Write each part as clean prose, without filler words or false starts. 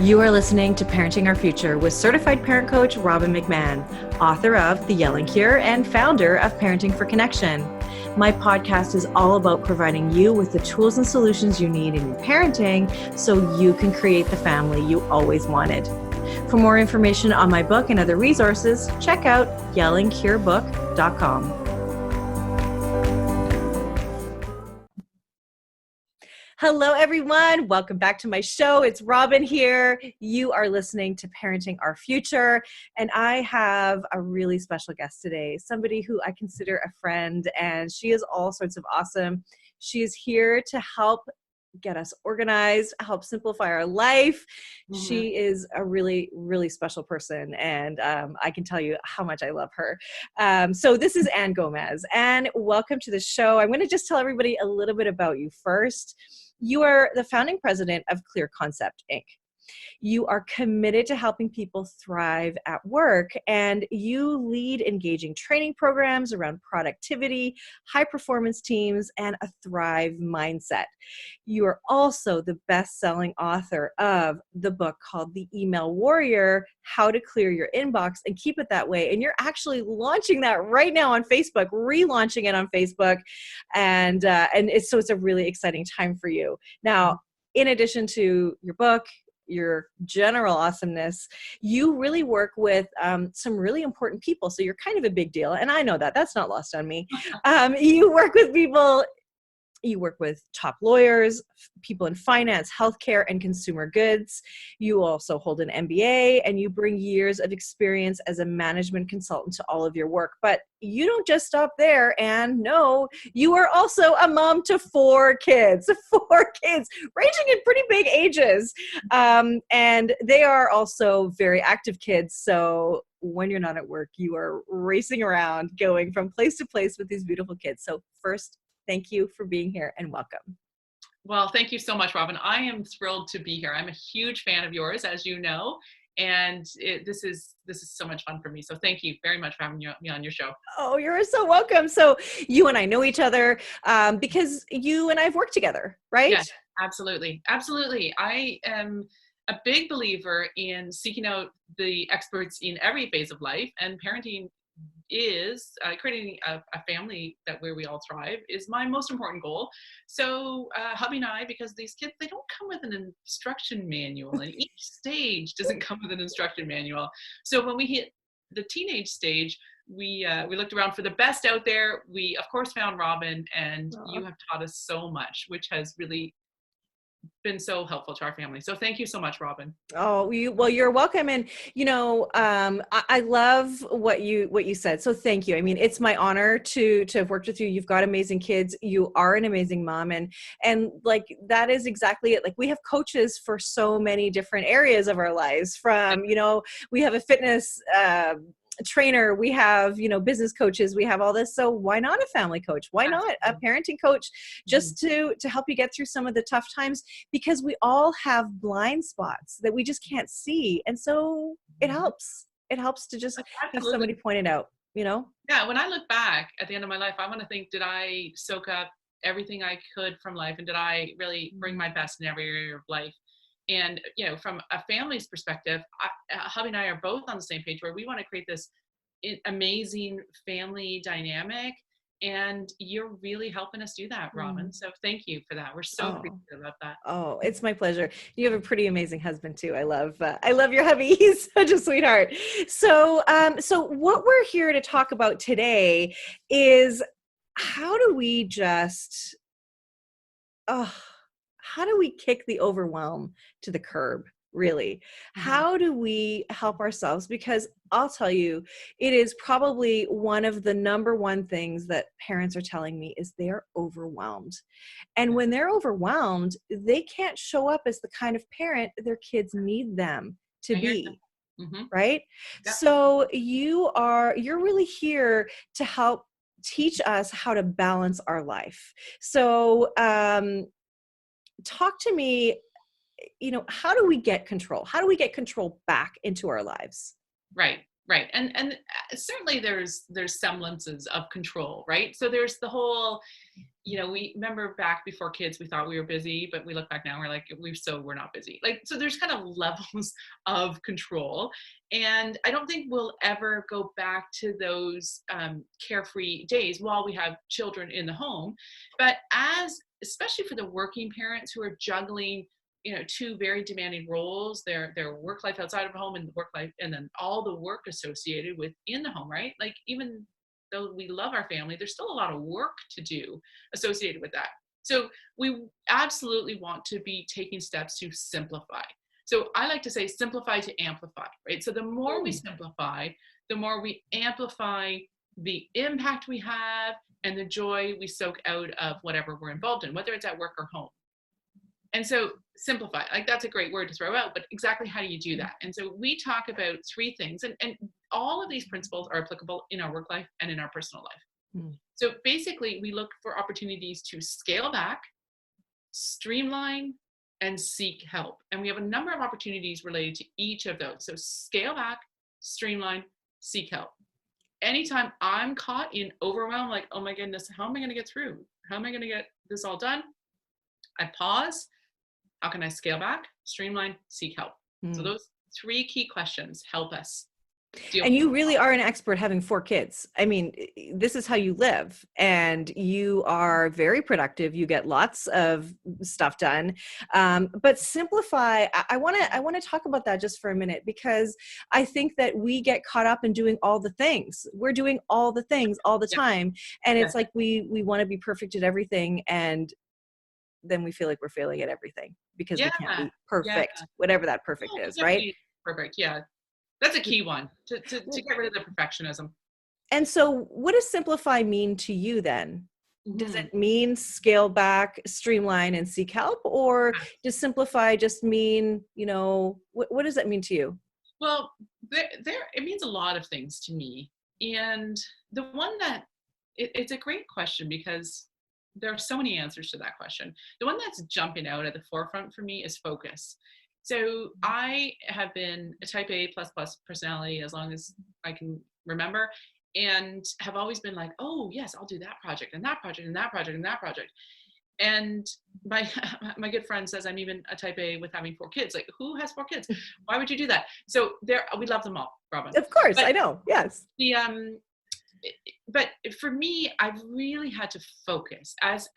You are listening to Parenting Our Future with certified parent coach Robbin McManne, author of The Yelling Cure and founder of Parenting for Connection. My podcast is all about providing you with the tools and solutions you need in your parenting so you can create the family you always wanted. For more information on my book and other resources, check out yellingcurebook.com. Hello, everyone. Welcome back to my show. It's Robbin here. You are listening to Parenting Our Future, and I have a really special guest today, somebody who I consider a friend, and she is all sorts of awesome. She is here to help get us organized, help simplify our life. Mm-hmm. She is a really, really special person, and I can tell you how much I love her. So this is Anne Gomez. Anne, welcome to the show. I'm going to just tell everybody a little bit about you first. You are the founding president of Clear Concept, Inc. You are committed to helping people thrive at work, and you lead engaging training programs around productivity, high-performance teams, and a Thrive mindset. You are also the best-selling author of the book called The Email Warrior, How to Clear Your Inbox and Keep It That Way. And you're actually launching that right now on Facebook, relaunching it on Facebook. And it's a really exciting time for you. Now, in addition to your book, your general awesomeness, you really work with some really important people. So you're kind of a big deal. And I know that. That's not lost on me. You work with people. You work with top lawyers, people in finance, healthcare, and consumer goods. You also hold an MBA, and you bring years of experience as a management consultant to all of your work. But you don't just stop there, and no, you are also a mom to four kids, ranging in pretty big ages. And they are also very active kids. So when you're not at work, you are racing around, going from place to place with these beautiful kids. So first, thank you for being here and welcome. Well, thank you so much, Robin. I am thrilled to be here. I'm a huge fan of yours, as you know, and this is so much fun for me. So thank you very much for having me on your show. Oh, you're so welcome. So you and I know each other because you and I have worked together, right? Yes, absolutely. Absolutely. I am a big believer in seeking out the experts in every phase of life, and parenting is creating a family where we all thrive is my most important goal. So hubby and I, because these kids, they don't come with an instruction manual, and each stage doesn't come with an instruction manual. So when we hit the teenage stage, we looked around for the best out there. We of course found Robbin, and you have taught us so much, which has really been so helpful to our family. So thank you so much, Robbin. Oh, well, you're welcome. And, I love what you said. So thank you. I mean, it's my honor to have worked with you. You've got amazing kids. You are an amazing mom. And like, that is exactly it. Like, we have coaches for so many different areas of our lives from, we have a fitness, trainer, we have, business coaches, we have all this. So why not a family coach? Why not a parenting coach, just to help you get through some of the tough times? Because we all have blind spots that we just can't see. And so it helps to just have somebody point it out, Yeah. When I look back at the end of my life, I want to think, did I soak up everything I could from life? And did I really bring my best in every area of life? And, from a family's perspective, hubby and I are both on the same page where we want to create this amazing family dynamic. And you're really helping us do that, Robbin. So thank you for that. We're so appreciative about that. Oh, it's my pleasure. You have a pretty amazing husband too. I love your hubby. He's such a sweetheart. So what we're here to talk about today is how do we kick the overwhelm to the curb, really? How do we help ourselves? Because I'll tell you, it is probably one of the number one things that parents are telling me is they're overwhelmed. And when they're overwhelmed, they can't show up as the kind of parent their kids need them to be. Right? Yep. So you're really here to help teach us how to balance our life. So, talk to me, how do we get control? How do we get control back into our lives? Right. Right. And certainly there's semblances of control, right? So there's the whole, we remember back before kids, we thought we were busy, but we look back now, we're like, we're not busy. Like, so there's kind of levels of control. And I don't think we'll ever go back to those carefree days while we have children in the home. But especially for the working parents who are juggling, two very demanding roles, their work life outside of home and the work life, and then all the work associated with in the home, right? Like, even though we love our family, there's still a lot of work to do associated with that. So we absolutely want to be taking steps to simplify. So I like to say simplify to amplify, right? So the more we simplify, the more we amplify the impact we have and the joy we soak out of whatever we're involved in, whether it's at work or home. And so simplify, like, that's a great word to throw out, but exactly how do you do that? And so we talk about three things, and all of these principles are applicable in our work life and in our personal life. So basically, we look for opportunities to scale back, streamline, and seek help. And we have a number of opportunities related to each of those. So scale back, streamline, seek help. Anytime I'm caught in overwhelm, like, oh my goodness, how am I going to get through? How am I going to get this all done? I pause. How can I scale back, streamline, seek help? So those three key questions help us deal. And you really are an expert having 4 kids. I mean, this is how you live, and you are very productive. You get lots of stuff done. But simplify, I want to talk about that just for a minute, because I think that we get caught up in doing all the things. We're doing all the things all the time. And it's like we want to be perfect at everything, and then we feel like we're failing at everything because we can't be perfect, whatever that perfect is, right? Perfect. Yeah. That's a key one to get rid of the perfectionism. And so what does simplify mean to you then? Does it mean scale back, streamline, and seek help? Or does simplify just mean, what does that mean to you? Well, it means a lot of things to me. And the one that, it's a great question because there are so many answers to that question. The one that's jumping out at the forefront for me is focus. So I have been a type A++ personality as long as I can remember, and have always been like, oh yes, I'll do that project and that project and that project and that project. And my good friend says I'm even a type A with having 4 kids. Like, who has 4 kids? Why would you do that? So we love them all, Robbin. Of course, I know. Yes. But for me, I've really had to focus as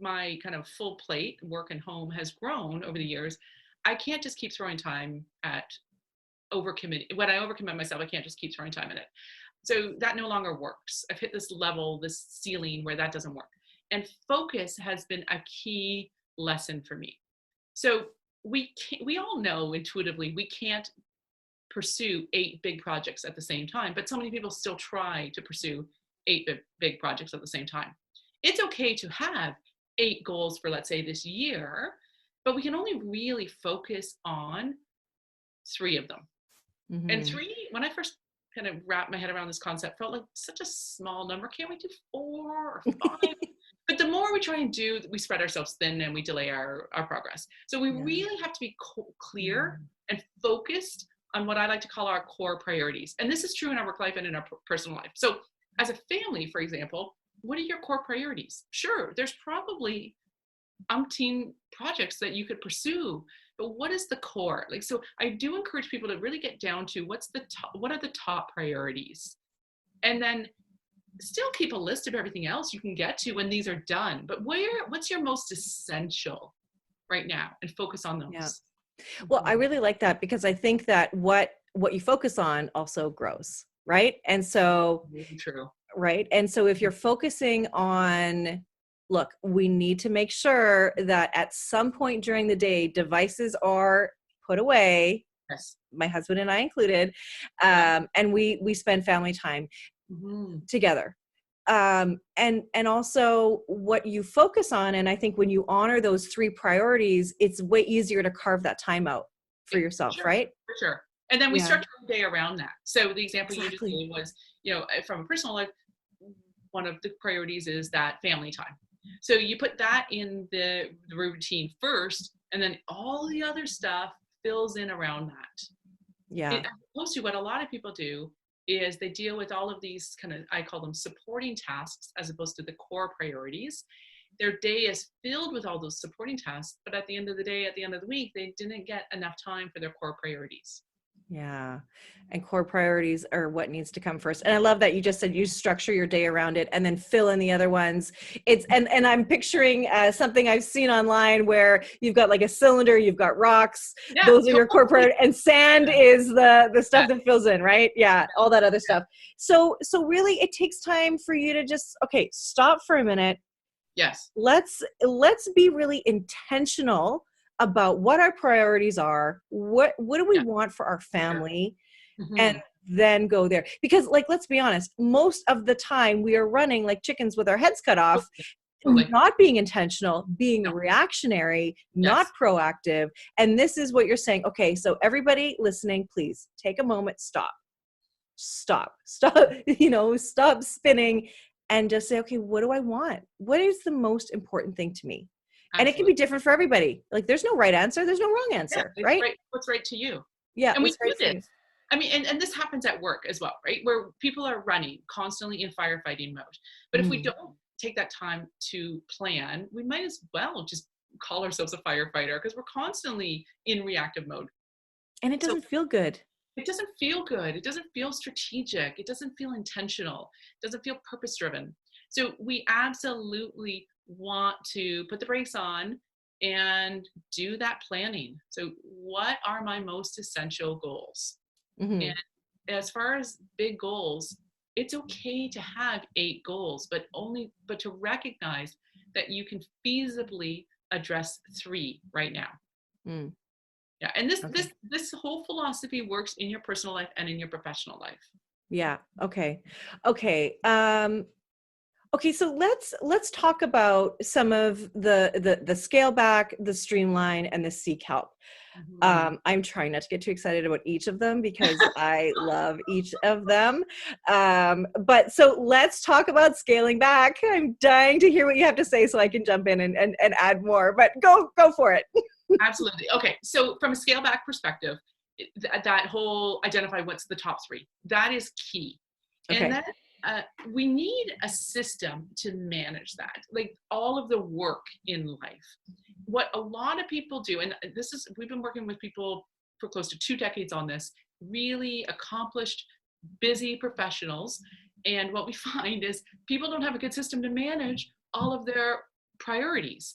my kind of full plate work and home has grown over the years. I can't just keep throwing time at overcommitting. When I overcommit myself, I can't just keep throwing time at it. So that no longer works. I've hit this level, this ceiling where that doesn't work. And focus has been a key lesson for me. So we all know intuitively we can't pursue 8 big projects at the same time, but so many people still try to pursue 8 big projects at the same time. It's okay to have 8 goals for, let's say, this year, but we can only really focus on 3 of them. And 3, when I first kind of wrapped my head around this concept, felt like such a small number. Can't we do 4 or 5? But the more we try and do, we spread ourselves thin and we delay our progress. So we really have to be clear and focused on what I like to call our core priorities. And this is true in our work life and in our personal life. So as a family, for example, what are your core priorities? Sure, there's probably umpteen projects that you could pursue, but what is the core? Like, so I do encourage people to really get down to what are the top priorities? And then still keep a list of everything else you can get to when these are done. But what's your most essential right now, and focus on those. Yeah. Well, I really like that, because I think that what you focus on also grows, right? And so, true. Right. And so if you're focusing on, look, we need to make sure that at some point during the day, devices are put away. Yes. My husband and I included, and we spend family time together. And also what you focus on. And I think when you honor those 3 priorities, it's way easier to carve that time out for yourself, right? For sure. And then we structure the day around that. So the example you just gave was, from a personal life, one of the priorities is that family time. So you put that in the routine first, and then all the other stuff fills in around that. Yeah. As opposed to what a lot of people do is they deal with all of these kind of, I call them supporting tasks, as opposed to the core priorities. Their day is filled with all those supporting tasks, but at the end of the day, at the end of the week, they didn't get enough time for their core priorities. Yeah. And core priorities are what needs to come first. And I love that you just said you structure your day around it and then fill in the other ones. And I'm picturing something I've seen online where you've got like a cylinder, you've got rocks, Yeah, those are your core totally. priorities, and sand is the stuff that fills in, right? Yeah, all that other stuff. So really it takes time for you to just, okay, stop for a minute. Yes. Let's be really intentional about what our priorities are. What do we want for our family? And then go there. Because like, let's be honest, most of the time we are running like chickens with our heads cut off, Totally. not being intentional, being No. reactionary, not proactive. And this is what you're saying. Okay, so everybody listening, please take a moment, stop, stop, stop spinning and just say, okay, what do I want? What is the most important thing to me? Absolutely. And it can be different for everybody. Like there's no right answer. There's no wrong answer, right? What's right to you. Yeah. And we do right this. I mean, and this happens at work as well, right? Where people are running constantly in firefighting mode. But if we don't take that time to plan, we might as well just call ourselves a firefighter because we're constantly in reactive mode. And it doesn't feel good. It doesn't feel good. It doesn't feel strategic. It doesn't feel intentional. It doesn't feel purpose driven. So we absolutely want to put the brakes on and do that planning. So what are my most essential goals? And as far as big goals, it's okay to have 8 goals, but to recognize that you can feasibly address 3 right now. Yeah. And this whole philosophy works in your personal life and in your professional life. Yeah. Okay. Okay, so let's talk about some of the scale back, the streamline, and the seek help. I'm trying not to get too excited about each of them because I love each of them. But so let's talk about scaling back. I'm dying to hear what you have to say so I can jump in and add more, but go for it. Absolutely. Okay. So from a scale back perspective, that whole identify what's the top 3, that is key. Okay. And then we need a system to manage that, like all of the work in life. What a lot of people do, and we've been working with people for close to 2 decades on this, really accomplished, busy professionals. And what we find is people don't have a good system to manage all of their priorities.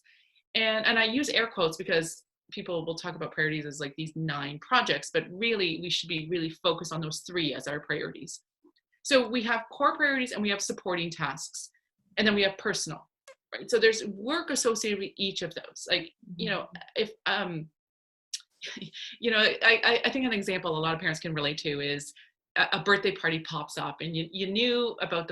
And I use air quotes because people will talk about priorities as like these 9 projects, but really we should be really focused on those 3 as our priorities. So we have core priorities and we have supporting tasks, and then we have personal, right? So there's work associated with each of those. Like, if, I think an example a lot of parents can relate to is a birthday party pops up and you knew about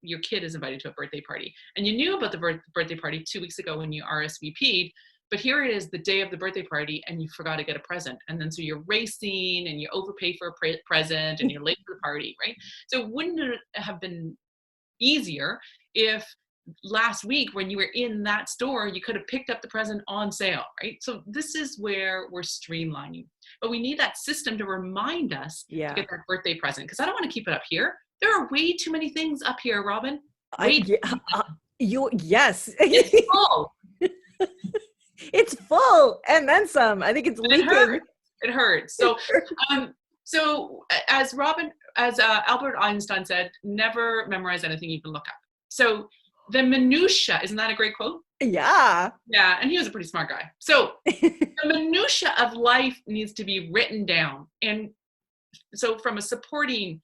your kid is invited to a birthday party and you knew about the birthday party 2 weeks ago when you RSVP'd, but here it is the day of the birthday party and you forgot to get a present. And then so you're racing and you overpay for a present and you're late for the party, right? So wouldn't it have been easier if last week when you were in that store, you could have picked up the present on sale, right? So this is where we're streamlining. But we need that system to remind us to get that birthday present, because I don't want to keep it up here. There are way too many things up here, Robin. Yes. It's full. It's full, and then some. I think it's leaking. It hurts. So, as Albert Einstein said, never memorize anything you can look up. So the minutia, isn't that a great quote? Yeah. Yeah, and he was a pretty smart guy. So the minutia of life needs to be written down. And so from a supporting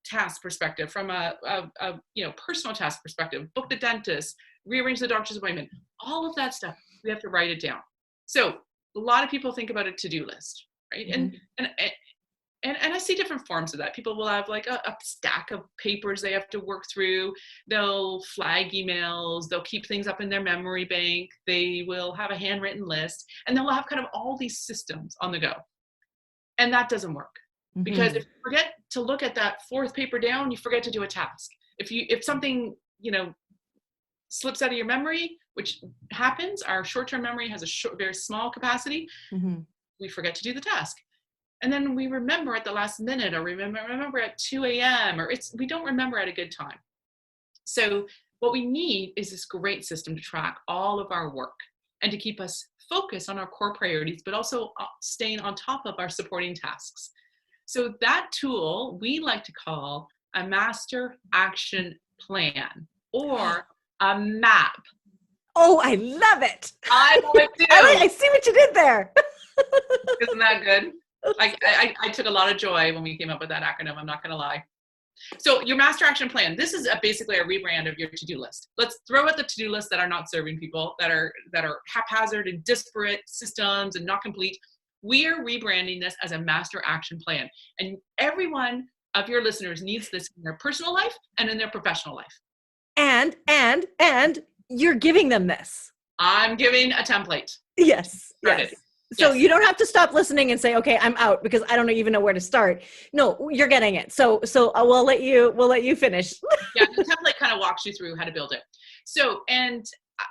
task perspective, from a personal task perspective, book the dentist, rearrange the doctor's appointment, all of that stuff, we have to write it down. So a lot of people think about a to-do list, right? Mm-hmm. And I see different forms of that. People will have like a stack of papers they have to work through. They'll flag emails. They'll keep things up in their memory bank. They will have a handwritten list, and they'll have kind of all these systems on the go. And that doesn't work. Mm-hmm. Because if you forget to look at that 4th paper down, you forget to do a task. If something, slips out of your memory, which happens, our short-term memory has a very small capacity. Mm-hmm. we forget to do the task. And then we remember at the last minute, or remember at 2 a.m., or we don't remember at a good time. So what we need is this great system to track all of our work and to keep us focused on our core priorities, but also staying on top of our supporting tasks. So that tool we like to call a master action plan, or a map. Oh, I love it. I love it too. I see what you did there. Isn't that good? I took a lot of joy when we came up with that acronym, I'm not going to lie. So your master action plan, this is basically a rebrand of your to-do list. Let's throw out the to-do lists that are not serving people, that are haphazard and disparate systems and not complete. We are rebranding this as a master action plan. And every one of your listeners needs this in their personal life and in their professional life. And you're giving them this. I'm giving a template. Yes. Yes. So you don't have to stop listening and say, okay, I'm out because I don't even know where to start. No, you're getting it. So we'll let you finish. Yeah, the template kind of walks you through how to build it. So, and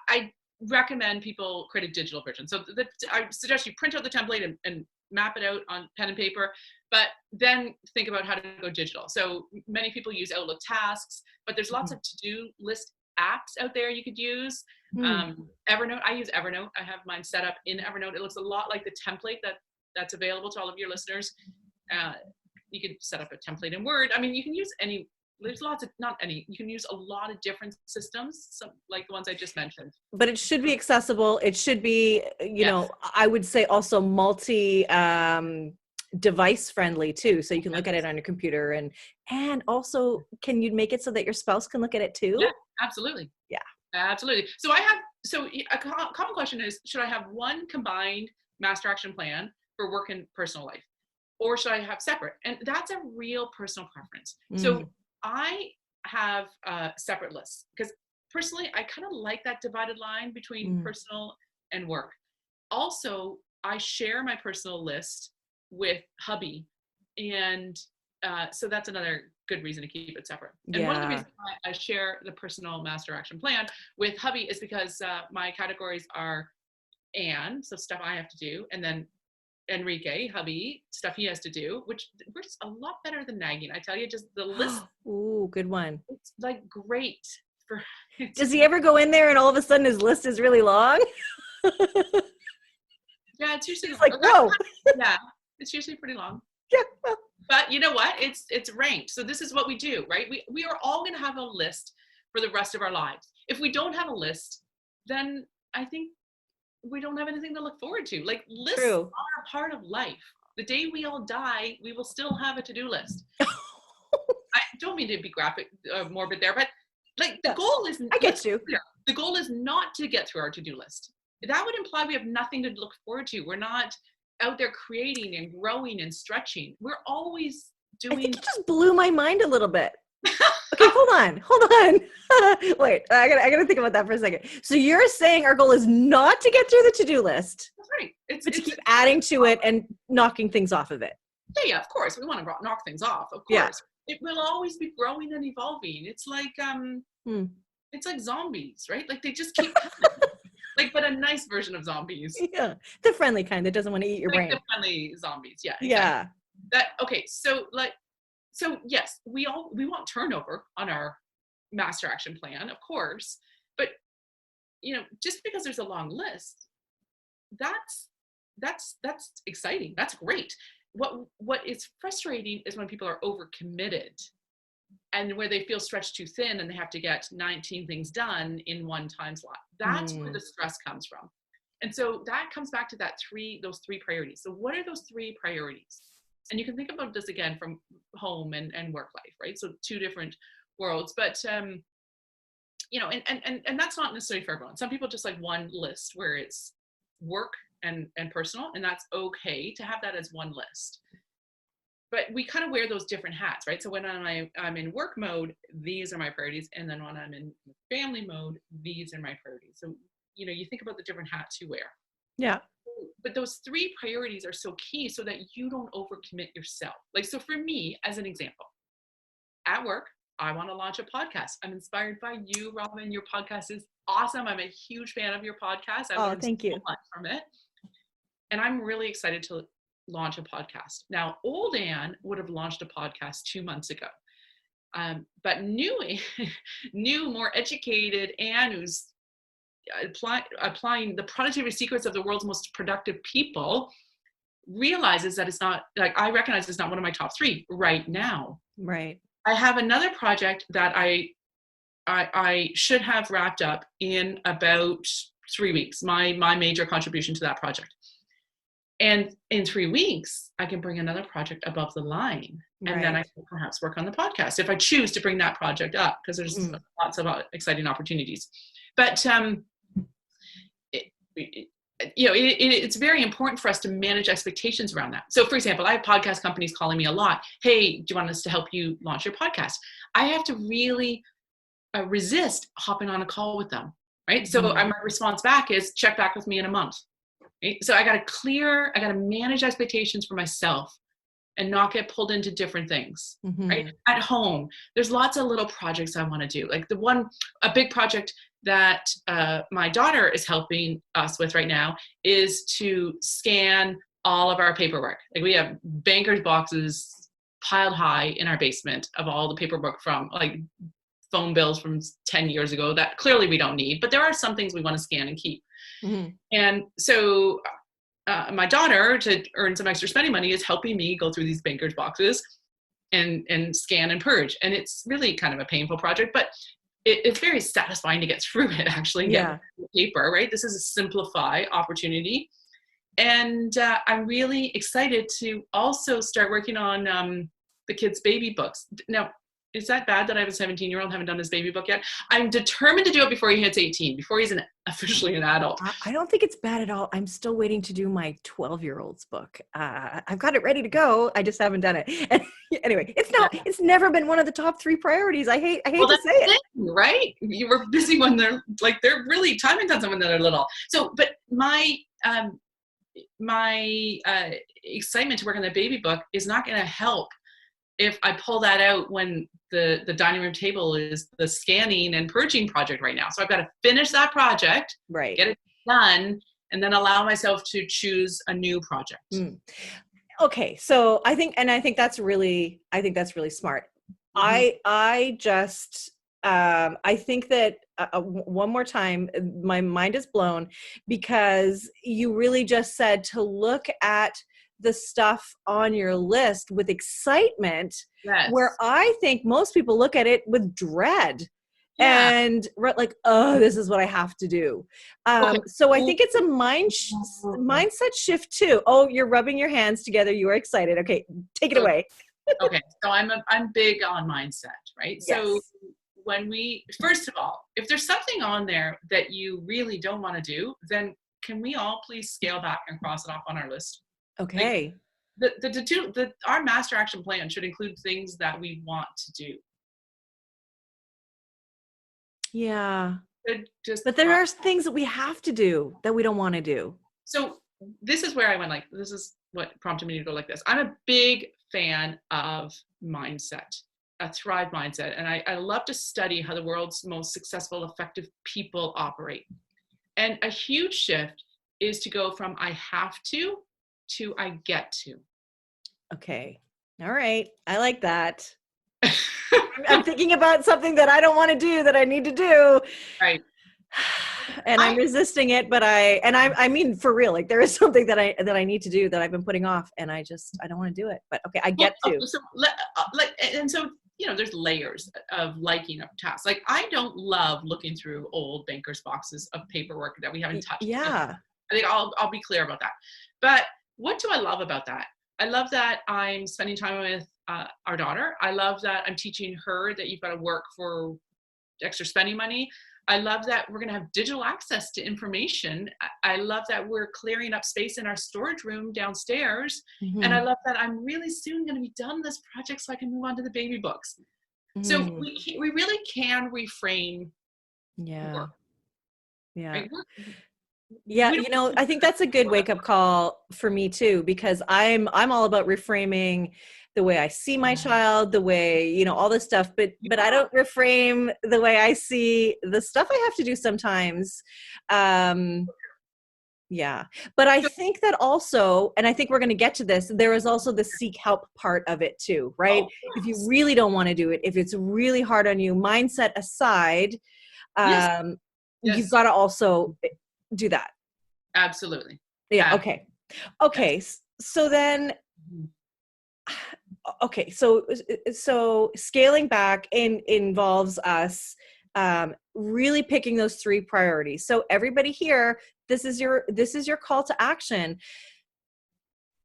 I recommend people create a digital version. So I suggest you print out the template and map it out on pen and paper, but then think about how to go digital. So many people use Outlook tasks, but there's lots of to-do list apps out there you could use. Evernote, I use Evernote. I have mine set up in Evernote. It looks a lot like the template that's available to all of your listeners. You could set up a template in Word. I mean, you can use any, there's lots of, not any, you can use a lot of different systems, some like the ones I just mentioned. But it should be accessible. It should be, you know, I would say also multi device friendly too. So you can look at it on your computer, and also can you make it so that your spouse can look at it too? Yeah, absolutely. Yeah. Absolutely. So a common question is, should I have one combined master action plan for work and personal life, or should I have separate? And that's a real personal preference. So I have separate lists because personally, I kind of like that divided line between personal and work. Also, I share my personal list with hubby, and so that's another good reason to keep it separate. And one of the reasons why I share the personal master action plan with hubby is because my categories are Anne, so stuff I have to do, and then Enrique, hubby, stuff he has to do, which works a lot better than nagging. I tell you, just the list. Ooh, good one. It's like great for. Does he ever go in there and all of a sudden his list is really long? Yeah, it's usually like, whoa. Yeah, it's usually pretty long. Yeah. Well. But you know what? It's ranked. So this is what we do, right? We are all going to have a list for the rest of our lives. If we don't have a list, then I think we don't have anything to look forward to. Like, lists are a part of life. The day we all die, we will still have a to-do list. I don't mean to be graphic, morbid there, but like the goal is, I get you. The goal is not to get through our to-do list. That would imply we have nothing to look forward to. We're not out there creating and growing and stretching. We're always doing. I think you just blew my mind a little bit. Okay, hold on. Wait, I gotta think about that for a second. So you're saying our goal is not to get through the to-do list. That's right. But to keep adding to it and knocking things off of it. Yeah, of course. We want to knock things off, of course. Yeah. It will always be growing and evolving. It's like it's like zombies, right? Like they just keep coming. Like, but a nice version of zombies. Yeah, the friendly kind that doesn't want to eat your brain. The friendly zombies, yeah. Exactly. Yeah. So yes, we want turnover on our master action plan, of course. But you know, just because there's a long list, that's exciting. That's great. What is frustrating is when people are overcommitted, and where they feel stretched too thin and they have to get 19 things done in one time slot. That's where the stress comes from. And so that comes back to those three priorities. So what are those three priorities? And you can think about this again from home and work life, right? So two different worlds, but you know, and that's not necessarily for everyone. Some people just like one list where it's work and personal, and that's okay to have that as one list. But we kind of wear those different hats, right? So when I'm in work mode, these are my priorities. And then when I'm in family mode, these are my priorities. So, you know, you think about the different hats you wear. Yeah. But those three priorities are so key so that you don't overcommit yourself. Like, so for me, as an example, at work, I want to launch a podcast. I'm inspired by you, Robbin. Your podcast is awesome. I'm a huge fan of your podcast. I learned thank you. so much from it. and I'm really excited to launch a podcast. Now, old Anne would have launched a podcast 2 months ago. But new, more educated Anne, who's applying the productivity secrets of the world's most productive people, realizes that it's not, like, I recognize it's not one of my top 3 right now. Right. I have another project that I should have wrapped up in about 3 weeks, my major contribution to that project. And in 3 weeks, I can bring another project above the line. And then I can perhaps work on the podcast if I choose to bring that project up, because there's lots of exciting opportunities. But, it's very important for us to manage expectations around that. So, for example, I have podcast companies calling me a lot. Hey, do you want us to help you launch your podcast? I have to really resist hopping on a call with them, right? So my response back is, check back with me in a month. Right? So I got to manage expectations for myself and not get pulled into different things, right? At home, there's lots of little projects I want to do. Like a big project that my daughter is helping us with right now is to scan all of our paperwork. Like, we have banker's boxes piled high in our basement of all the paperwork from, like, phone bills from 10 years ago that clearly we don't need, but there are some things we want to scan and keep. And so my daughter, to earn some extra spending money, is helping me go through these banker's boxes and scan and purge. And it's really kind of a painful project, but it's very satisfying to get through it, actually, and get the paper, right? This is a simplify opportunity. And I'm really excited to also start working on the kids' baby books. Now, is that bad that I have a 17-year-old and haven't done his baby book yet? I'm determined to do it before he hits 18, before he's officially an adult. I don't think it's bad at all. I'm still waiting to do my 12-year-old's book. I've got it ready to go. I just haven't done it. And anyway, it's never been one of the top 3 priorities. I hate to say it. Right? You were busy when they're really time intensive when they're little. So, but my excitement to work on the baby book is not going to help if I pull that out when the dining room table is the scanning and purging project right now. So I've got to finish that project, right, get it done, and then allow myself to choose a new project. Okay. So I think that's really smart. I think that one more time, my mind is blown, because you really just said to look at the stuff on your list with excitement, where I think most people look at it with dread and like, oh, this is what I have to do. So I think it's a mindset shift too. Oh, you're rubbing your hands together. You are excited. Okay, take it away. Okay, so I'm big on mindset, right? Yes. So first of all, if there's something on there that you really don't want to do, then can we all please scale back and cross it off on our list? Okay. Like, our master action plan should include things that we want to do. Yeah. But there are things that we have to do that we don't want to do. So this is where I went, this is what prompted me to go like this. I'm a big fan of mindset, a Thrive mindset. And I love to study how the world's most successful, effective people operate. And a huge shift is to go from I have to I get to. Okay. All right. I like that. I'm thinking about something that I don't want to do that I need to do. Right. And I'm resisting it, but I mean, for real, like, there is something that I need to do that I've been putting off, and I don't want to do it, but okay, I get to. So, there's layers of liking a task. Like, I don't love looking through old banker's boxes of paperwork that we haven't touched. Yeah. I think I'll be clear about that. But what do I love about that? I love that I'm spending time with our daughter. I love that I'm teaching her that you've got to work for extra spending money. I love that we're going to have digital access to information. I love that we're clearing up space in our storage room downstairs. And I love that I'm really soon going to be done this project so I can move on to the baby books. So we really can reframe work. Yeah. Right? Yeah, I think that's a good wake-up call for me too, because I'm all about reframing the way I see my child, the way, all this stuff, but I don't reframe the way I see the stuff I have to do sometimes. Yeah. But I think that also, and I think we're going to get to this, there is also the seek help part of it too, right? Oh, If you yes. really don't want to do it, if it's really hard on you, mindset aside, Yes. um, you've Yes. got to also do that. Absolutely. Yeah. Ab- Okay. yes. Okay. So then, Mhm. okay. So scaling back involves us really picking those three priorities. So everybody here, this is your call to action.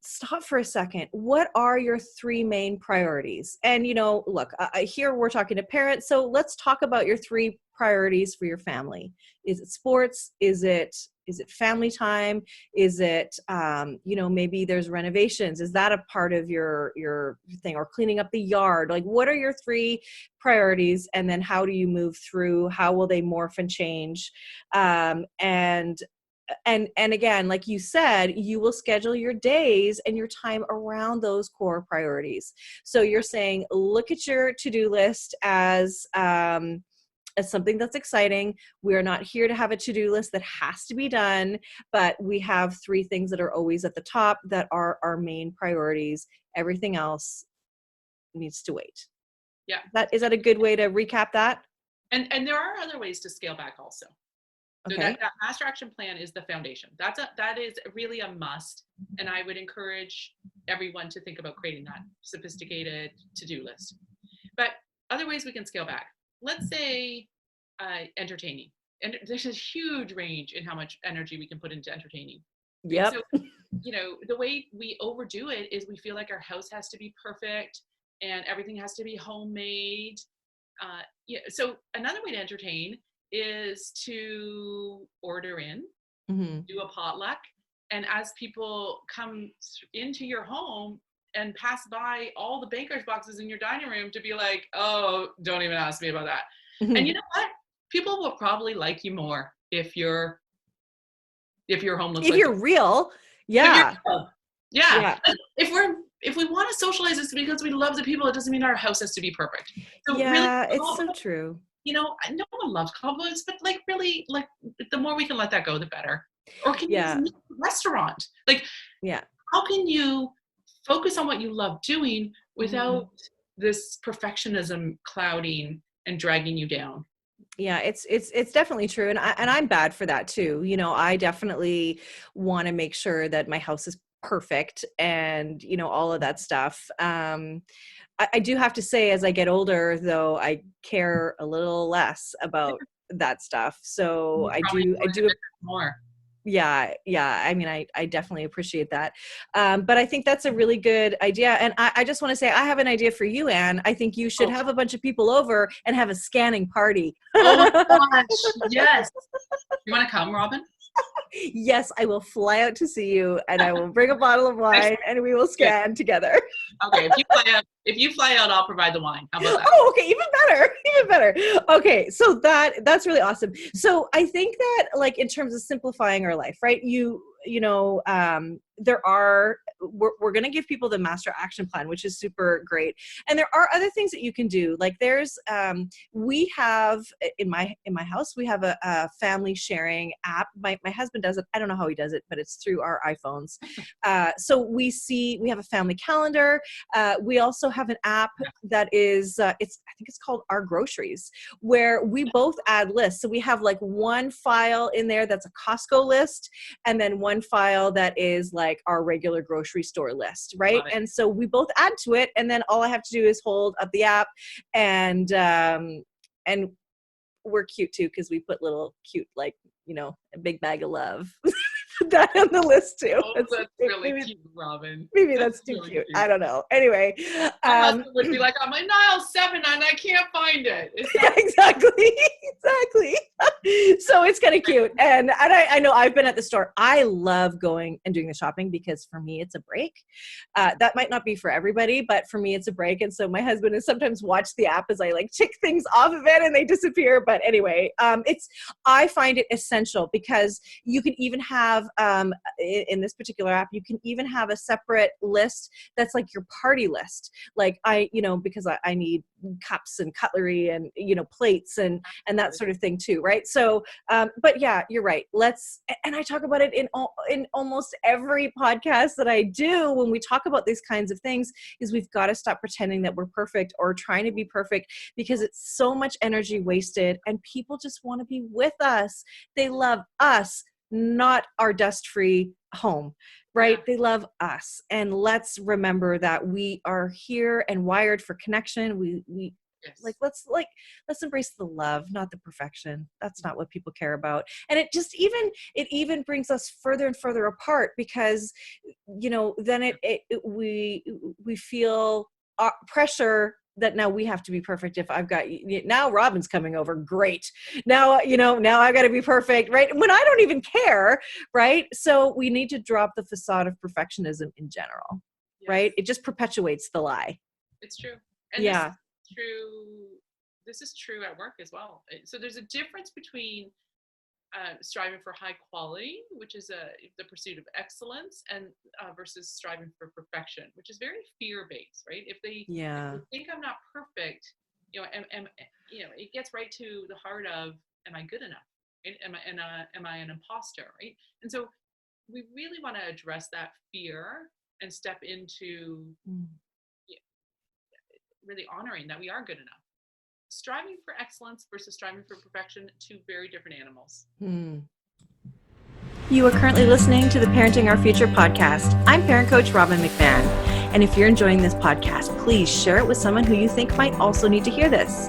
Stop for a second. What are your three main priorities? And, look, here we're talking to parents. So let's talk about your three priorities for your family. Is it sports? Is it family time? Is it, maybe there's renovations? Is that a part of your thing, or cleaning up the yard? Like, what are your three priorities? And then how do you move through? How will they morph and change? And again, like you said, you will schedule your days and your time around those core priorities. So you're saying, look at your to-do list as something that's exciting. We are not here to have a to-do list that has to be done, but we have three things that are always at the top that are our main priorities. Everything else needs to wait. Yeah. Is that a good way to recap that? And there are other ways to scale back also. So Okay. that master action plan is the foundation. That is really a must. And I would encourage everyone to think about creating that sophisticated to-do list. But other ways we can scale back. Let's say entertaining. And there's a huge range in how much energy we can put into entertaining. Yep. So, the way we overdo it is we feel like our house has to be perfect and everything has to be homemade. So another way to entertain is to order in, do a potluck, and as people come into your home and pass by all the baker's boxes in your dining room, to be like, oh, don't even ask me about that. And you know what? People will probably like you more if your home looks If like you're that. real, If you're yeah. real. Yeah. Yeah. If we want to socialize this because we love the people, it doesn't mean our house has to be perfect. So really, Yeah, it's so true. no one loves compliments, but like really, like the more we can let that go, the better. Or can you Yeah. use a restaurant? Like, Yeah. how can you focus on what you love doing without this perfectionism clouding and dragging you down? Yeah, it's definitely true. And I'm bad for that too. I definitely want to make sure that my house is perfect and, all of that stuff. I do have to say, as I get older, though, I care a little less about that stuff. So You I probably do, I enjoy do. it more. Yeah. I mean, I definitely appreciate that. But I think that's a really good idea. And I just want to say, I have an idea for you, Anne. I think you should Oh, have a bunch of people over and have a scanning party. oh my gosh, yes. You want to come, Robin? Yes, I will fly out to see you, and I will bring a bottle of wine and we will Okay. scan together. Okay, if you fly out, I'll provide the wine. How about that? Oh, okay, even better, even better. Okay, so that's really awesome. So I think that, like, in terms of simplifying our life, right? We're going to give people the master action plan, which is super great. And there are other things that you can do. Like we have in my house, we have a family sharing app. My husband does it. I don't know how he does it, but it's through our iPhones. So we have a family calendar. We also have an app that is, I think it's called Our Groceries, where we both add lists. So we have like one file in there that's a Costco list, and then one file that is like our regular grocery store list, right? And so we both add to it, and then all I have to do is hold up the app, and we're cute too, because we put little cute, like, a big bag of love. Put that on the list too. Oh, that's really cute, Robin. Maybe that's too really cute. I don't know. Anyway, my husband would be like, I'm in aisle 7 and I can't find it. Yeah, exactly. So it's kind of cute. And I know I've been at the store. I love going and doing the shopping because for me, it's a break. That might not be for everybody, but for me, it's a break. And so my husband has sometimes watched the app as I like tick things off of it and they disappear. But anyway, I find it essential because you can even have, in this particular app, you can even have a separate list that's like your party list. Like because I need cups and cutlery and, plates and that sort of thing too. Right. So But yeah, you're right. And I talk about it in almost every podcast that I do when we talk about these kinds of things, is we've got to stop pretending that we're perfect or trying to be perfect, because it's so much energy wasted and people just want to be with us. They love us, not our dust-free home, right? They love us. And let's remember that we are here and wired for connection. We let's embrace the love, not the perfection. That's not what people care about. And it even brings us further and further apart, because then we feel pressure that now we have to be perfect. If I've got, now Robin's coming over, great. Now I've got to be perfect, right? When I don't even care, right? So we need to drop the facade of perfectionism in general, right? It just perpetuates the lie. It's true. And this is true at work as well. So there's a difference between striving for high quality, which is the pursuit of excellence, and versus striving for perfection, which is very fear-based, right? If they think I'm not perfect, it gets right to the heart of, am I good enough? Right? Am I an imposter? Right? And so we really want to address that fear and step into really honoring that we are good enough. Striving for excellence versus striving for perfection, two very different animals. You are currently listening to the Parenting Our Future podcast. I'm parent coach Robbin McManne. And if you're enjoying this podcast, please share it with someone who you think might also need to hear this.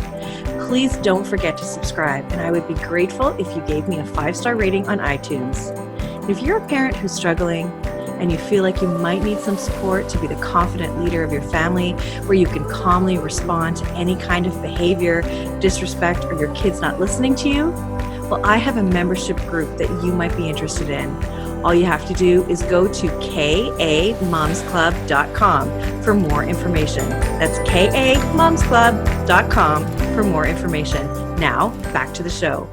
Please don't forget to subscribe, and I would be grateful if you gave me a 5-star rating on iTunes. And if you're a parent who's struggling and you feel like you might need some support to be the confident leader of your family, where you can calmly respond to any kind of behavior, disrespect, or your kids not listening to you, well, I have a membership group that you might be interested in. All you have to do is go to kamomsclub.com for more information. That's kamomsclub.com for more information. Now, back to the show.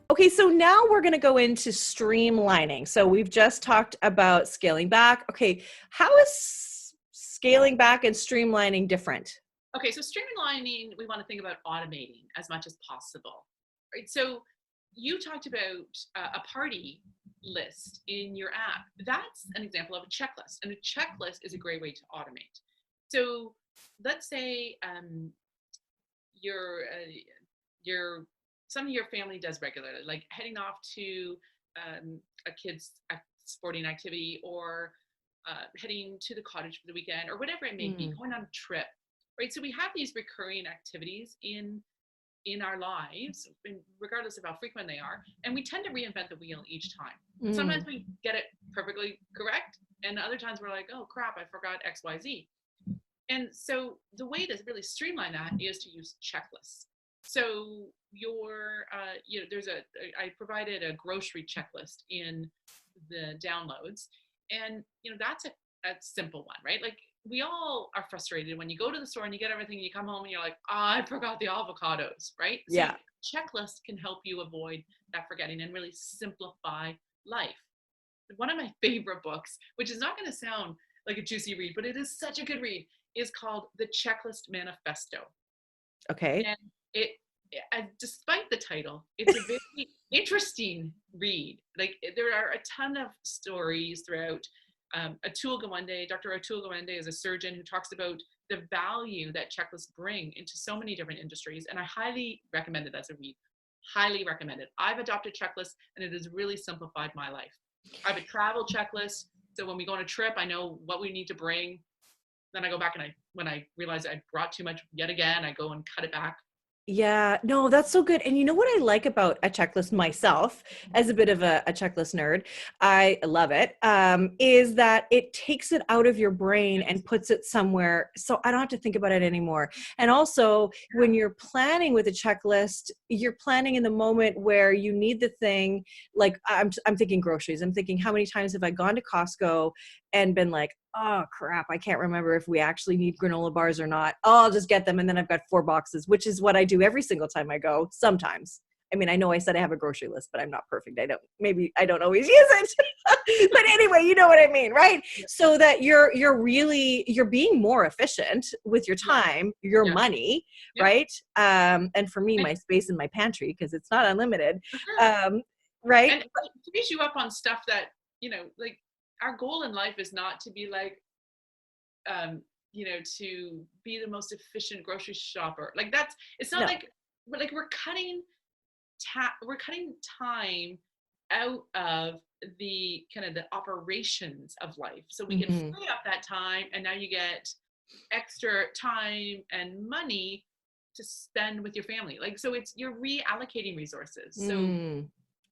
Okay, so now we're going to go into streamlining. So we've just talked about scaling back. Okay, how is scaling back and streamlining different? Okay, so streamlining, we want to think about automating as much as possible, right? So you talked about a party list in your app. That's an example of a checklist, and a checklist is a great way to automate. So let's say something your family does regularly, like heading off to a kid's sporting activity, or heading to the cottage for the weekend, or whatever it may be, going on a trip, right? So we have these recurring activities in our lives, regardless of how frequent they are, and we tend to reinvent the wheel each time. Sometimes we get it perfectly correct, and other times we're like, oh crap, I forgot XYZ. And so the way to really streamline that is to use checklists. So I provided a grocery checklist in the downloads, and that's a simple one, right? Like, we all are frustrated when you go to the store and you get everything, you come home and you're like, I forgot the avocados, right? Yeah. So checklist can help you avoid that forgetting and really simplify life. One of my favorite books, which is not going to sound like a juicy read, but it is such a good read, is called The Checklist Manifesto. Okay. And despite the title, it's a very interesting read. Like, there are a ton of stories throughout. Dr. Atul Gawande is a surgeon who talks about the value that checklists bring into so many different industries, and I highly recommend it as a read. Highly recommend it. I've adopted checklists, and it has really simplified my life. I have a travel checklist, so when we go on a trip, I know what we need to bring. Then I go back, and when I realize I brought too much yet again, I go and cut it back. Yeah, no, that's so good. And you know what I like about a checklist myself, as a bit of a checklist nerd, I love it, is that it takes it out of your brain and puts it somewhere, so I don't have to think about it anymore. And also, when you're planning with a checklist, you're planning in the moment where you need the thing. Like, I'm thinking groceries. I'm thinking, how many times have I gone to Costco and been like, oh crap, I can't remember if we actually need granola bars or not. Oh, I'll just get them. And then I've got 4 boxes, which is what I do every single time I go, sometimes. I mean, I know I said I have a grocery list, but I'm not perfect. I don't always use it. But anyway, you know what I mean, right? Yeah. So that you're being more efficient with your time, your Yeah. money, Yeah. right? And for me, And my space in my pantry, because it's not unlimited. for sure. Right? And it frees you up on stuff that, like our goal in life is not to be like, to be the most efficient grocery shopper. Like it's not No. like, but like we're cutting time out of the kind of the operations of life. So we can free up that time, and now you get extra time and money to spend with your family. Like, so you're reallocating resources. So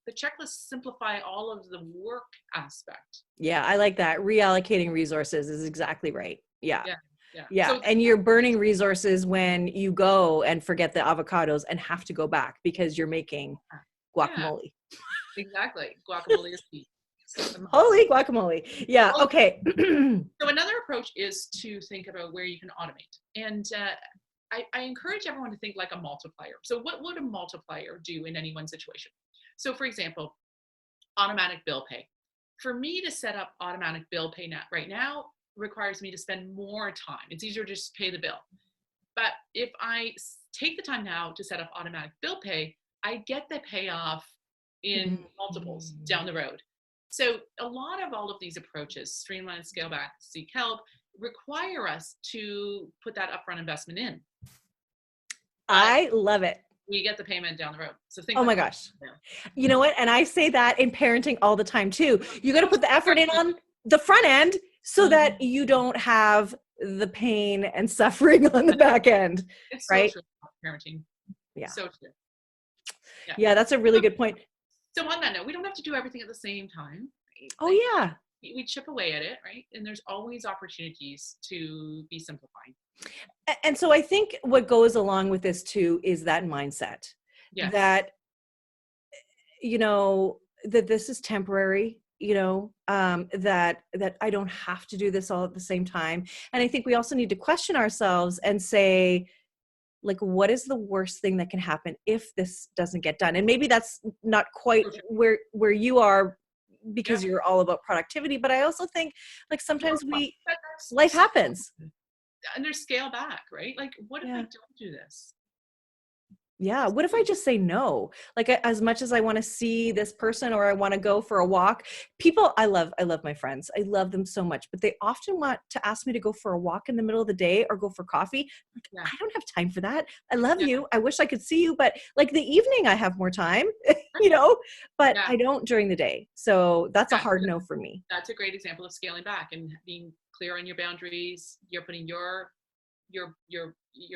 the checklists simplify all of the work aspect. Yeah, I like that. Reallocating resources is exactly right. Yeah. Yeah. Yeah. So And you're burning resources when you go and forget the avocados and have to go back because you're making guacamole. Yeah, exactly. Guacamole is key. Holy guacamole. Yeah. Okay. So another approach is to think about where you can automate. And I encourage everyone to think like a multiplier. So what would a multiplier do in any one situation? So for example, automatic bill pay. For me to set up automatic bill pay right now requires me to spend more time. It's easier to just pay the bill. But if I take the time now to set up automatic bill pay, I get the payoff in multiples down the road. So a lot of all of these approaches, streamline, scale back, seek help, require us to put that upfront investment in. I love it. We get the payment down the road. So think. Oh my gosh. You know what? And I say that in parenting all the time too. You got to put the effort in on the front end so that you don't have the pain and suffering on the back end. It's right? So true. Parenting. Yeah. So true. Yeah, that's a really good point. So on that note, we don't have to do everything at the same time. Right? Oh yeah. We chip away at it, right? And there's always opportunities to be simplifying. And so I think what goes along with this too is that mindset. Yes. That, that this is temporary, that I don't have to do this all at the same time. And I think we also need to question ourselves and say, like, what is the worst thing that can happen if this doesn't get done? And maybe that's not quite where you are because you're all about productivity. But I also think like sometimes life happens. And there's scale back, right? Like, what if I don't do this? Yeah. What if I just say no? Like as much as I want to see this person or I want to go for a walk, I love my friends. I love them so much, but they often want to ask me to go for a walk in the middle of the day or go for coffee. Like, I don't have time for that. I love you. I wish I could see you, but like the evening I have more time, but I don't during the day. So that's a hard no for me. That's a great example of scaling back and being clear on your boundaries. You're putting your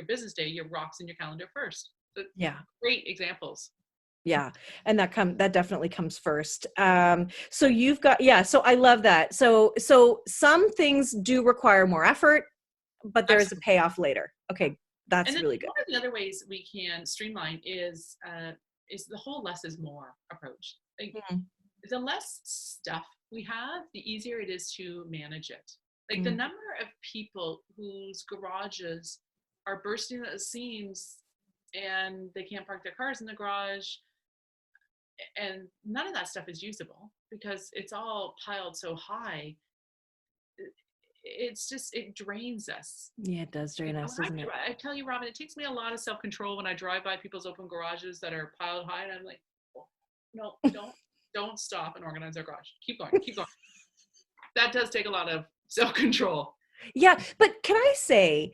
business day, your rocks in your calendar first. So great examples. Yeah. And that definitely comes first. So you've got, so I love that. So some things do require more effort, but there is a payoff later. Okay. That's really good. One of the other ways we can streamline is the whole less is more approach. Like, the less stuff we have, the easier it is to manage it. Like the number of people whose garages are bursting at the seams and they can't park their cars in the garage, and none of that stuff is usable because it's all piled so high. It's just, it drains us. Yeah, it does drain us, doesn't it? I tell you, Robin, it takes me a lot of self-control when I drive by people's open garages that are piled high, and I'm like, no, don't stop and organize our garage. Keep going. That does take a lot of self-control. Yeah, but can I say,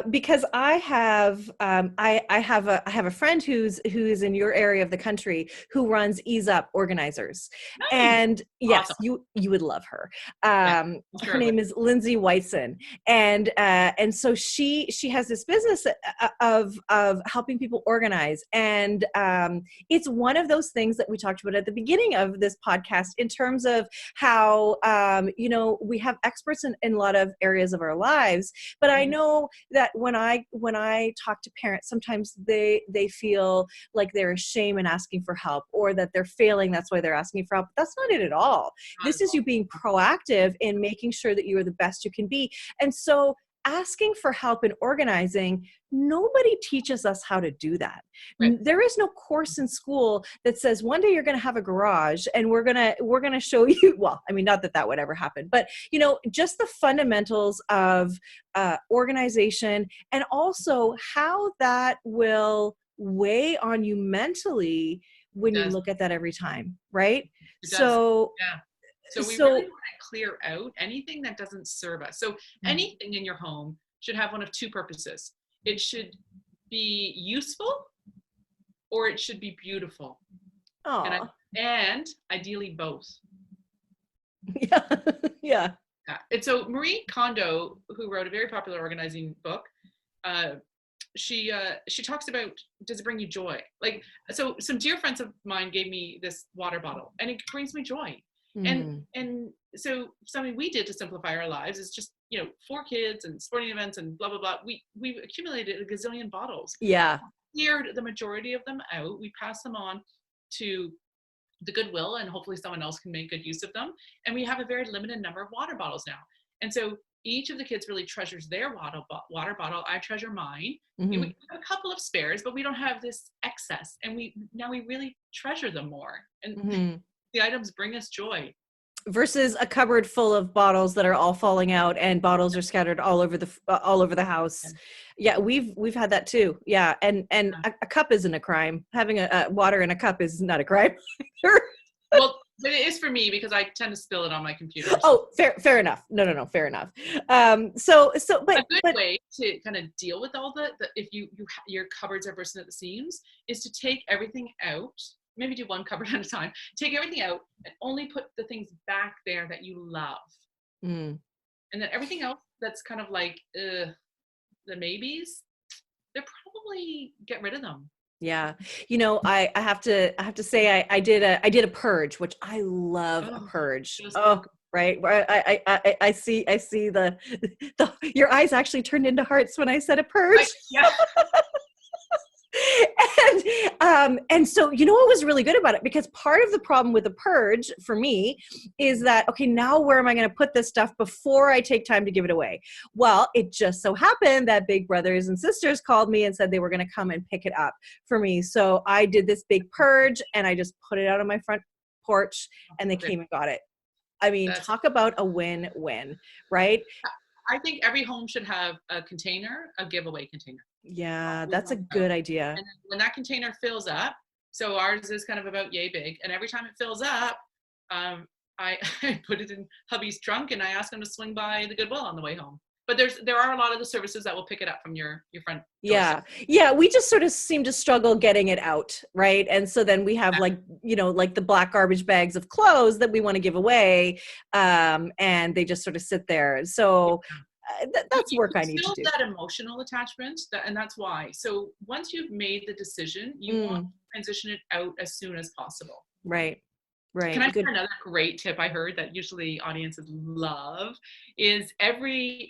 because I have a friend who's in your area of the country who runs Ease Up Organizers, nice. And yes, awesome. you would love her. Sure her name is Lindsay Wyson, and so she has this business of helping people organize, and it's one of those things that we talked about at the beginning of this podcast in terms of how we have experts in a lot of areas of our lives, but I know that when I talk to parents, sometimes they feel like they're ashamed and asking for help, or that they're failing, that's why they're asking for help. But that's not it at all. This is you being proactive in making sure that you are the best you can be. And so asking for help in organizing, nobody teaches us how to do that. Right. There is no course in school that says one day you're going to have a garage and we're going to show you, well, I mean, not that that would ever happen, but just the fundamentals of organization, and also how that will weigh on you mentally when It you does. look at that every time, right? It does. So Yeah. So we really want to clear out anything that doesn't serve us. So anything in your home should have one of two purposes. It should be useful, or it should be beautiful. And ideally both. Yeah. Yeah. And so Marie Kondo, who wrote a very popular organizing book, she talks about, does it bring you joy? Like, so some dear friends of mine gave me this water bottle, and it brings me joy. And so something we did to simplify our lives is just, 4 kids and sporting events and blah blah blah. We've accumulated a gazillion bottles. Yeah. Cleared the majority of them out. We pass them on to the Goodwill, and hopefully someone else can make good use of them. And we have a very limited number of water bottles now. And so each of the kids really treasures their water bottle. I treasure mine. We have a couple of spares, but we don't have this excess. And we really treasure them more. And the items bring us joy. Versus a cupboard full of bottles that are all falling out, and bottles are scattered all over the house. Yeah, we've had that too. Yeah, and a cup isn't a crime. Having a water in a cup is not a crime. Well, but it is for me, because I tend to spill it on my computer. Oh, fair enough. No, fair enough. But a good way to kind of deal with all the if your cupboards are bursting at the seams is to take everything out. Maybe do one cupboard at a time. Take everything out and only put the things back there that you love. And then everything else that's kind of like the maybes, they're probably get rid of them. Yeah. I have to say I did a purge, which I love. A purge. Oh, right. I see the your eyes actually turned into hearts when I said a purge. Yeah. And so, what was really good about it, because part of the problem with the purge for me is that, okay, now where am I going to put this stuff before I take time to give it away? Well, it just so happened that big brothers and sisters called me and said they were going to come and pick it up for me. So I did this big purge, and I just put it out on my front porch, and they came and got it. I mean, talk about a win-win, right? I think every home should have a container, a giveaway container. Yeah, that's a good idea. And when that container fills up, so ours is kind of about yay big, and every time it fills up, I put it in hubby's trunk, and I ask him to swing by the Goodwill on the way home. But there are a lot of the services that will pick it up from your front doorstep. Yeah. We just sort of seem to struggle getting it out, right? And so then we have like the black garbage bags of clothes that we want to give away, and they just sort of sit there. So that's work I need to do. That emotional attachment, and that's why. So once you've made the decision, you want to transition it out as soon as possible. Right. Can I share another great tip I heard that usually audiences love? Is every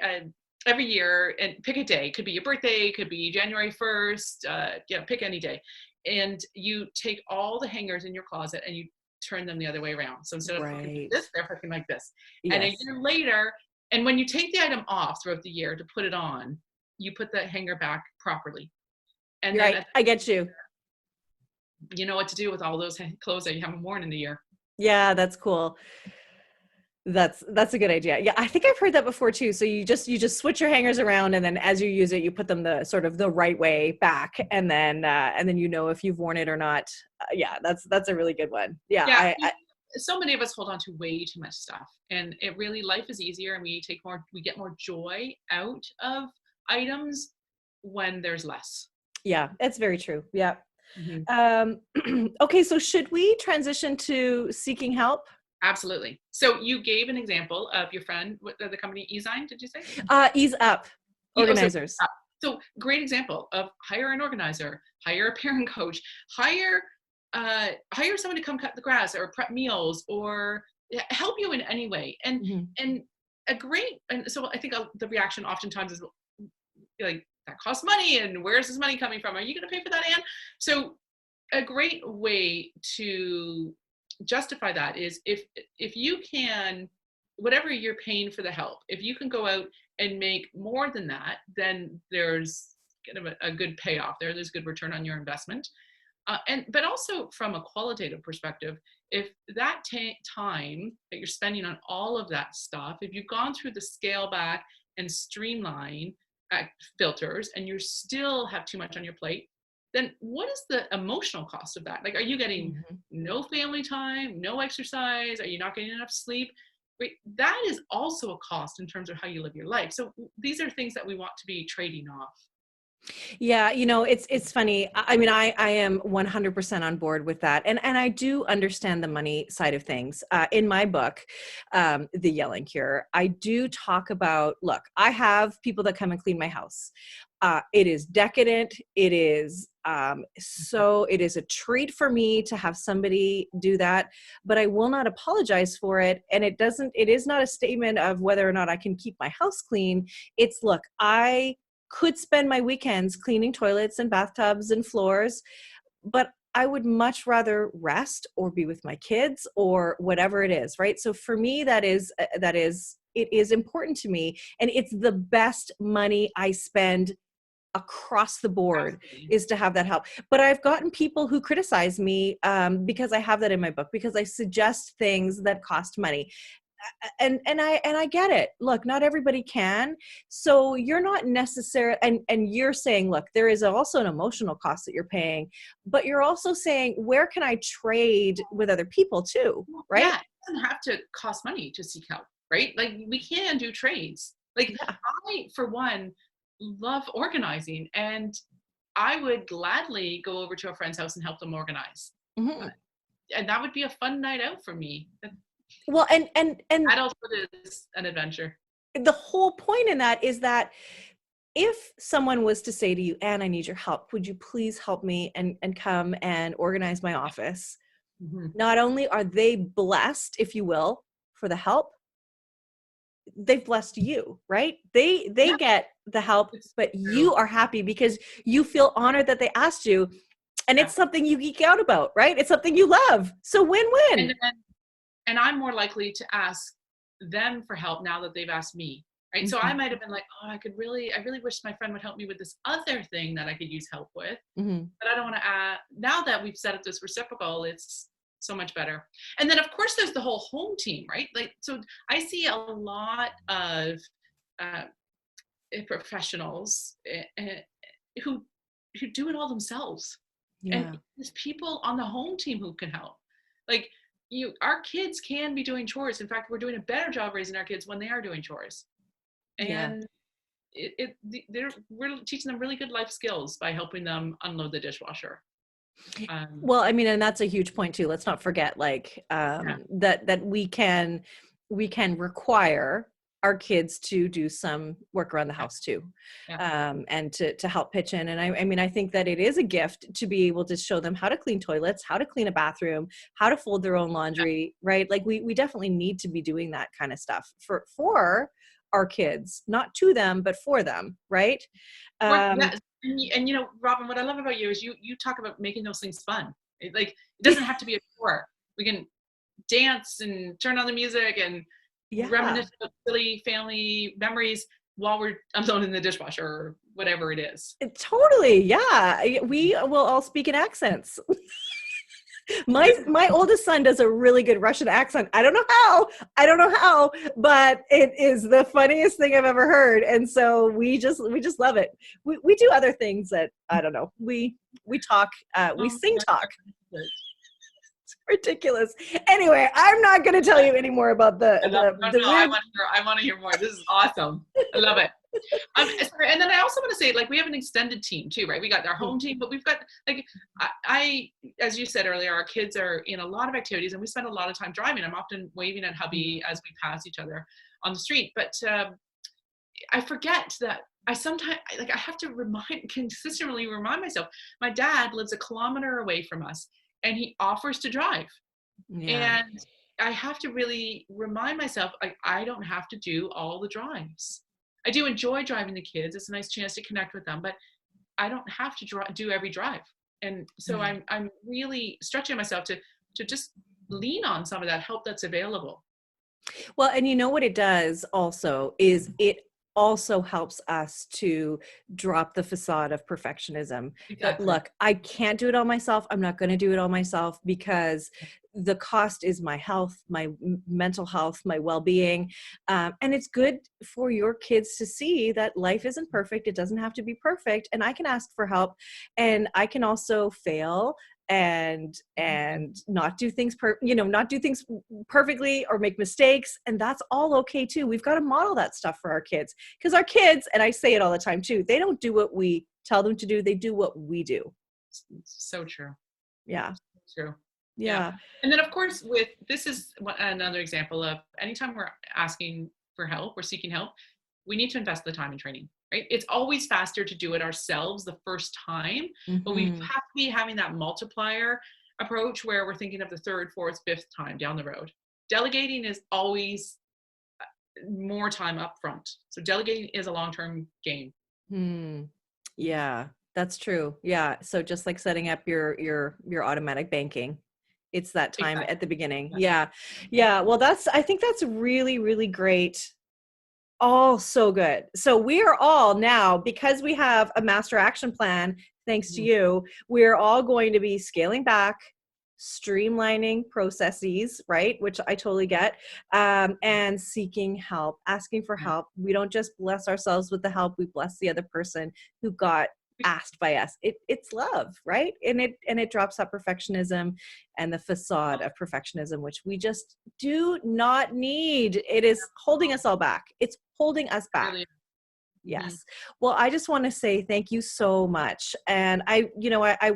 year, and pick a day. Could be your birthday, could be January 1st. Pick any day, and you take all the hangers in your closet and you turn them the other way around. So instead of hooking like this, they're hooking like this. Yes. And a year later, and when you take the item off throughout the year to put it on, you put the hanger back properly. And then I get you. You know what to do with all those clothes that you haven't worn in the year. Yeah, that's cool. That's a good idea. Yeah, I think I've heard that before too. So you just switch your hangers around, and then as you use it, you put them the sort of the right way back, and then if you've worn it or not. Yeah, that's a really good one. Yeah. So many of us hold on to way too much stuff, and life is easier, and we get more joy out of items when there's less. Yeah, that's very true. Yeah. Okay, so should we transition to seeking help? Absolutely. So you gave an example of your friend, the company Easign, did you say? Ease Up Organizers. So great example of hire an organizer, hire a parent coach, hire someone to come cut the grass or prep meals or help you in any way. And so I think the reaction oftentimes is like, that costs money, and where's this money coming from? Are you going to pay for that, Anne? So a great way to justify that is if you can, whatever you're paying for the help, if you can go out and make more than that, then there's kind of a good payoff there. There's good return on your investment. But also from a qualitative perspective, if that time that you're spending on all of that stuff, if you've gone through the scale back and streamline filters and you still have too much on your plate, then what is the emotional cost of that? Like, are you getting no family time, no exercise? Are you not getting enough sleep? Right? That is also a cost in terms of how you live your life. So these are things that we want to be trading off. Yeah, it's funny. I mean, I am 100% on board with that. And I do understand the money side of things. In my book, The Yelling Cure, I do talk about, look, I have people that come and clean my house. It is decadent. It is it is a treat for me to have somebody do that, but I will not apologize for it. And it is not a statement of whether or not I can keep my house clean. It's, look, I could spend my weekends cleaning toilets and bathtubs and floors, but I would much rather rest or be with my kids or whatever it is, right? So for me, it is important to me, and it's the best money I spend across the board. Absolutely. Is to have that help. But I've gotten people who criticize me because I have that in my book, because I suggest things that cost money. And I get it. Look, not everybody can. So you're not necessarily, and you're saying, look, there is also an emotional cost that you're paying, but you're also saying, where can I trade with other people too, right? Yeah, it doesn't have to cost money to seek help, right? Like, we can do trades. Like, yeah. I, for one, love organizing, and I would gladly go over to a friend's house and help them organize. Mm-hmm. And that would be a fun night out for me. Well, and adulthood is an adventure. The whole point in that is that if someone was to say to you, Anne, I need your help, would you please help me and come and organize my office? Mm-hmm. Not only are they blessed, if you will, for the help, they've blessed you, right? They get the help, but you are happy because you feel honored that they asked you, and it's something you geek out about, right? It's something you love. So win-win. And I'm more likely to ask them for help now that they've asked me, right? Mm-hmm. So I might have been like, oh, I really wish my friend would help me with this other thing that I could use help with. Mm-hmm. But I don't want to now that we've set up this reciprocal, it's so much better. And then of course there's the whole home team, right? Like, so I see a lot of professionals who do it all themselves. Yeah. And there's people on the home team who can help. Like, our kids can be doing chores. In fact, we're doing a better job raising our kids when they are doing chores. And we're teaching them really good life skills by helping them unload the dishwasher. Well, I mean, and that's a huge point too. Let's not forget, like, that we can require our kids to do some work around the house too, and to help pitch in. And I mean, I think that it is a gift to be able to show them how to clean toilets, how to clean a bathroom, how to fold their own laundry, right? Like, we definitely need to be doing that kind of stuff for our kids, not to them, but for them, right? And Robbin, what I love about you is you talk about making those things fun. Like, it doesn't have to be a chore. We can dance and turn on the music and reminisce about silly family memories while we're unloading the dishwasher or whatever it is. Totally. Yeah. We will all speak in accents. My oldest son does a really good Russian accent. I don't know how, but it is the funniest thing I've ever heard. And so we just love it. We do other things that, I don't know. We talk, we sing talk. It's ridiculous. Anyway, I'm not going to tell you any more about the I want to hear more. This is awesome. I love it. And then I also want to say, like, we have an extended team too, right? We got our home team, but we've got, like, I as you said earlier, our kids are in a lot of activities and we spend a lot of time driving. I'm often waving at hubby as we pass each other on the street, but I forget that I sometimes, like, I have to consistently remind myself, my dad lives a kilometer away from us and he offers to drive. Yeah. And I have to really remind myself, like, I don't have to do all the drives. I do enjoy driving the kids. It's a nice chance to connect with them, but I don't have to do every drive. And so I'm really stretching myself to just lean on some of that help that's available. Well, and you know what it does also is it also helps us to drop the facade of perfectionism. That, Exactly. look, I can't do it all myself. I'm not going to do it all myself because the cost is my health, my mental health, my well-being. And it's good for your kids to see that life isn't perfect. It doesn't have to be perfect. And I can ask for help, and I can also fail and not do things not do things perfectly or make mistakes, and that's all okay too. We've got to model that stuff for our kids, because our kids, and I say it all the time too, they don't do what we tell them to do, they do what we do. So true. Yeah. True. Yeah. And then of course, this is another example of anytime we're asking for help, we're seeking help, we need to invest the time in training, right? It's always faster to do it ourselves the first time, but we have to be having that multiplier approach where we're thinking of the third, fourth, fifth time down the road. Delegating is always more time up front. So delegating is a long-term game. Yeah, that's true. Yeah. So just like setting up your automatic banking, it's that time at the beginning. Yeah. Well, I think that's really, really great. All so good. So we are all now, because we have a master action plan, thanks to you, we're all going to be scaling back, streamlining processes, right? Which I totally get. And seeking help, asking for help. We don't just bless ourselves with the help, we bless the other person who got asked by us. It's love, right? And it drops that perfectionism and the facade of perfectionism, which we just do not need. It is holding us all back. It's holding us back. Really? Yes. Well, I just want to say thank you so much. And I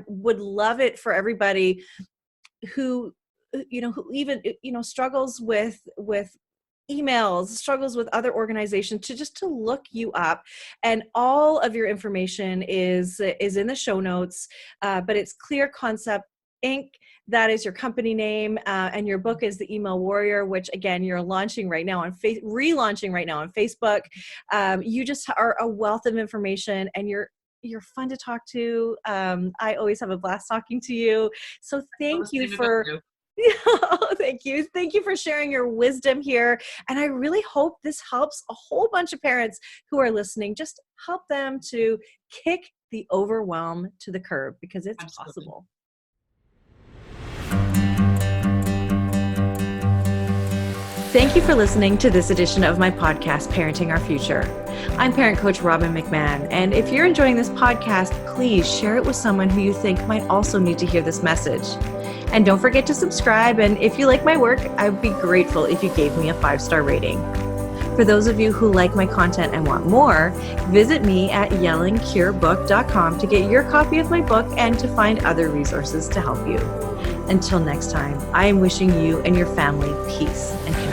would love it for everybody who even struggles with emails, struggles with other organizations, to look you up. And all of your information is in the show notes, but it's Clear Concept Inc. That is your company name, and your book is The Email Warrior, which again, you're launching right now on relaunching right now on Facebook. You just are a wealth of information, and you're fun to talk to. I always have a blast talking to you. So thank you for... Thank you. Thank you for sharing your wisdom here. And I really hope this helps a whole bunch of parents who are listening. Just help them to kick the overwhelm to the curb, because it's possible. Thank you for listening to this edition of my podcast, Parenting Our Future. I'm parent coach Robbin McManne, and if you're enjoying this podcast, please share it with someone who you think might also need to hear this message. And don't forget to subscribe, and if you like my work, I would be grateful if you gave me a 5-star rating. For those of you who like my content and want more, visit me at yellingcurebook.com to get your copy of my book and to find other resources to help you. Until next time, I am wishing you and your family peace and connection.